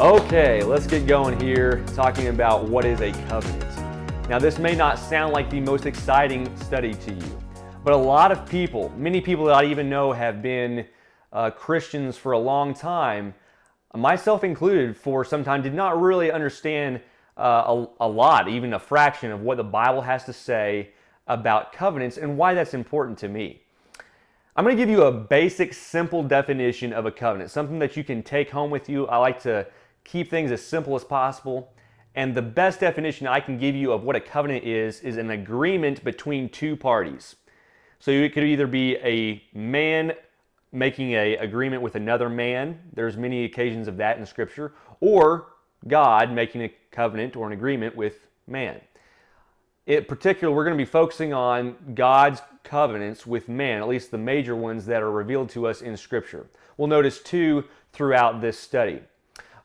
Okay, let's get going here talking about what is a covenant. Now, this may not sound like the most exciting study to you, but a lot of people, many people that I even know have been Christians for a long time, myself included for some time, did not really understand a lot, even a fraction of what the Bible has to say about covenants and why that's important to me. I'm going to give you a basic, simple definition of a covenant, something that you can take home with you. I like to keep things as simple as possible. And the best definition I can give you of what a covenant is an agreement between two parties. So it could either be a man making an agreement with another man. There's many occasions of that in Scripture. Or God making a covenant or an agreement with man. In particular, we're going to be focusing on God's covenants with man, at least the major ones that are revealed to us in Scripture. We'll notice two throughout this study.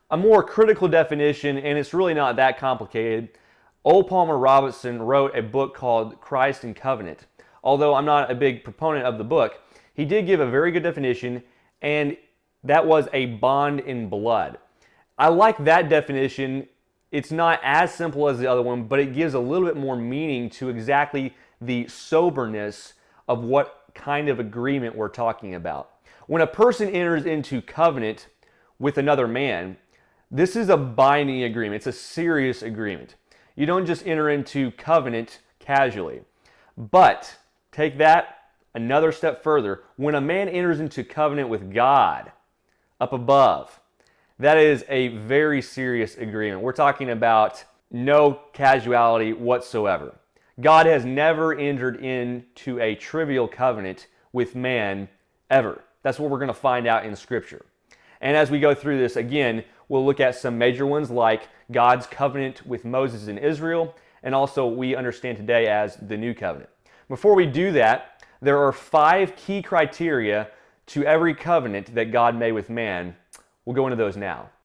A more critical definition, and it's really not that complicated, O. Palmer Robertson wrote a book called Christ and Covenant. Although I'm not a big proponent of the book, he did give a very good definition, and that was a bond in blood. I like that definition. It's not as simple as the other one, but it gives a little bit more meaning to exactly the soberness of what kind of agreement we're talking about. When a person enters into covenant with another man, this is a binding agreement. It's a serious agreement. You don't just enter into covenant casually. But take that another step further. When a man enters into covenant with God up above, that is a very serious agreement. We're talking about no casuality whatsoever. God has never entered into a trivial covenant with man ever. That's what we're going to find out in Scripture. And as we go through this, again, we'll look at some major ones like God's covenant with Moses and Israel, and also what we understand today as the New Covenant. Before we do that, there are 5 key criteria to every covenant that God made with man. We'll go into those now.